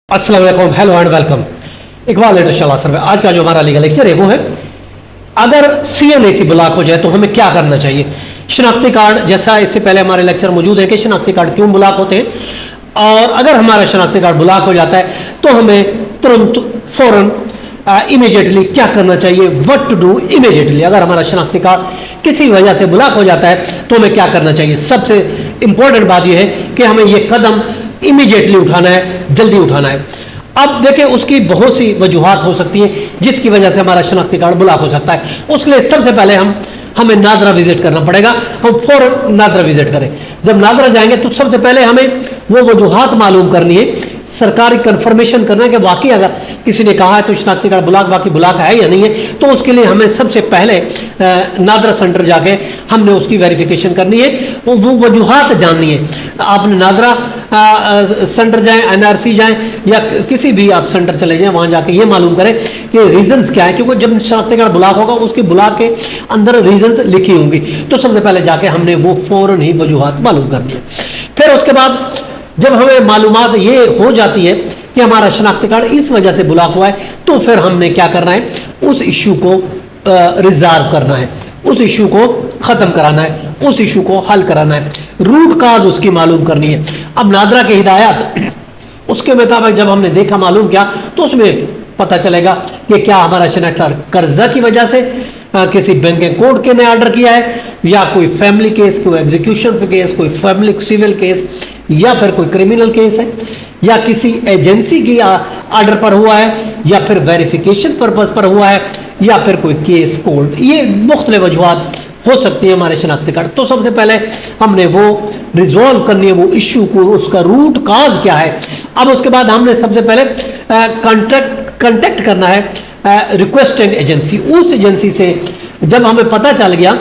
अस्सलाम वालेकुम, hello and welcome. Iqbal letter sir में आज का जो हमारा लीगल लेक्चर है वो है अगर CNAC ब्लॉक हो जाए तो हमें क्या करना चाहिए। शनाख्ती कार्ड, जैसा इससे पहले हमारे लेक्चर मौजूद है कि शनाख्ती कार्ड क्यों ब्लॉक होते हैं, और अगर हमारा शनाख्ती कार्ड ब्लॉक हो जाता है तो हमें तुरंत फौरन इमीडिएटली क्या करना चाहिए, व्हाट टू डू इमीडिएटली। अगर हमारा शनाख्ती कार्ड किसी वजह से ब्लॉक हो जाता है तो हमें क्या करना चाहिए। सबसे इंपॉर्टेंट बात यह है कि हमें यह कदम इमीडिएटली उठाना है, जल्दी उठाना है। अब देखिए उसकी बहुत सी वजूहात हो सकती हैं जिसकी वजह से हमारा शनाख्ती कार्ड ब्लॉक हो सकता है। उसके लिए सबसे पहले हमें नादरा विजिट करना पड़ेगा। हम फौरन नादरा विजिट करें। जब नादरा जाएंगे तो सबसे पहले हमें वो वजूहात मालूम करनी है, सरकारी कंफर्मेशन करना है कि वाकई अगर किसी ने कहा है तो शनाख्ती कार्ड ब्लॉक वाकई ब्लॉक है या नहीं है। तो उसके लिए हमें सबसे पहले नादरा सेंटर जाके हमने उसकी वेरिफिकेशन करनी है, वो वजूहात जाननी है। आपने नादरा सेंटर जाएं, NRC जाएं या किसी भी आप सेंटर चले जाएं, वहां जाके ये मालूम करें कि रीजंस क्या है, क्योंकि जब शनाख्ती कार्ड ब्लॉक होगा उसके ब्लॉक के अंदर रीजंस लिखी होंगी। तो सबसे पहले जाके हमने वो फौरन ही वजूहात मालूम करनी है। फिर उसके बाद जब हमें मालूमात ये हो जाती है कि हमारा शनाख्ती कार्ड इस वजह से ब्लॉक हुआ है, तो फिर हमने क्या करना है, उस इशू को रिजॉल्व करना है, उस इशू को खत्म कराना है, उस इशू को हल कराना है, रूट काज उसकी मालूम करनी है। अब नादरा की हिदायत उसके मुताबिक जब हमने देखा, मालूम किया, तो उसमें पता चलेगा कि क्या हमारा शनाख्ती कार्ड कर्जा की वजह से किसी बैंक कोर्ट के ने ऑर्डर किया है, या कोई फैमिली केस, कोई एग्जीक्यूशन केस, कोई फैमिली सिविल केस, या फिर कोई क्रिमिनल केस है, या किसी एजेंसी की ऑर्डर पर हुआ है, या फिर वेरिफिकेशन पर्पस पर हुआ है, या फिर कोई केस कोर्ट। ये मुख्तलिफ वजूहात हो सकती है हमारे शनाख्ती कार्ड। तो सबसे पहले हमने वो रिजॉल्व करनी है, वो इशू को, उसका रूट काज क्या है। अब उसके बाद हमने सबसे पहले कांटेक्ट करना है रिक्वेस्टिंग एजेंसी। उस एजेंसी से जब हमें पता चल गया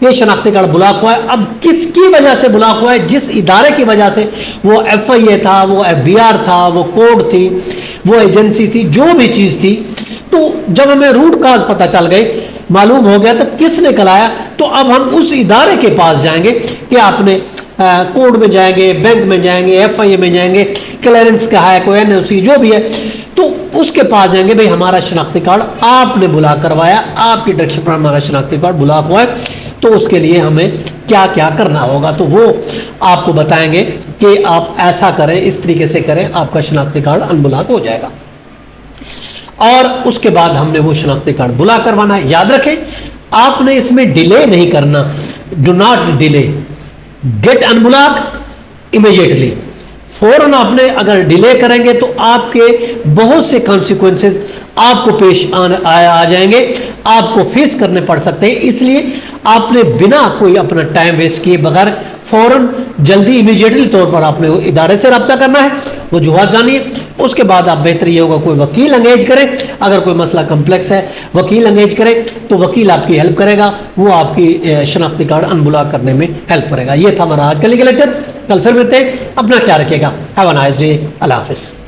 ये शनाख्ती कार्ड ब्लॉक हुआ है, अब किसकी वजह से ब्लॉक हुआ है, जिस इदारे की वजह से, वो FIA था, वो FBR था, वो कोर्ट थी, वो एजेंसी थी, जो भी चीज थी, तो जब हमें रूट काज पता चल गए, मालूम हो गया तो किसने कराया, तो अब हम उस इदारे के पास जाएंगे कि आपने कोर्ट में जाएंगे, बैंक में जाएंगे, FIA में जाएंगे, क्लियरेंस का है, कोई NOC जो भी है, तो उसके पास जाएंगे, भाई हमारा शनाख्ती कार्ड आपने ब्लॉक करवाया, आपकी डायरेक्शन पर हमारा शनाख्ती कार्ड ब्लॉक हुआ है, तो उसके लिए हमें क्या क्या करना होगा। तो वो आपको बताएंगे कि आप ऐसा करें, इस तरीके से करें, आपका शनाख्ती कार्ड अनब्लॉक हो जाएगा। और उसके बाद हमने वो शनाख्ती कार्ड ब्लॉक करवाना है। याद रखें, आपने इसमें डिले नहीं करना, do not delay, get unblock immediately. फौरन आपने अगर डिले करेंगे तो आपके बहुत से कॉन्सिक्वेंसेस आपको पेश आ जाएंगे, आपको फेस करने पड़ सकते हैं। इसलिए आपने बिना कोई अपना टाइम वेस्ट किए बगैर फौरन जल्दी इमीडिएटली तौर पर आपने वो इदारे से रब्ता करना है, वजूहात जानिए। उसके बाद आप बेहतर ये होगा कोई वकील एंगेज करें। अगर कोई मसला कम्प्लेक्स है, वकील एंगेज करें, तो वकील आपकी हेल्प करेगा, वो आपकी शनाख्ती कार्ड अनब्लॉक करने में हेल्प करेगा। ये था हमारा आज का लीगल लेक्चर। कल फिर मिलते हैं, अपना ख्याल रखिएगा। हैव अ नाइस डे, अल्लाह हाफिज़।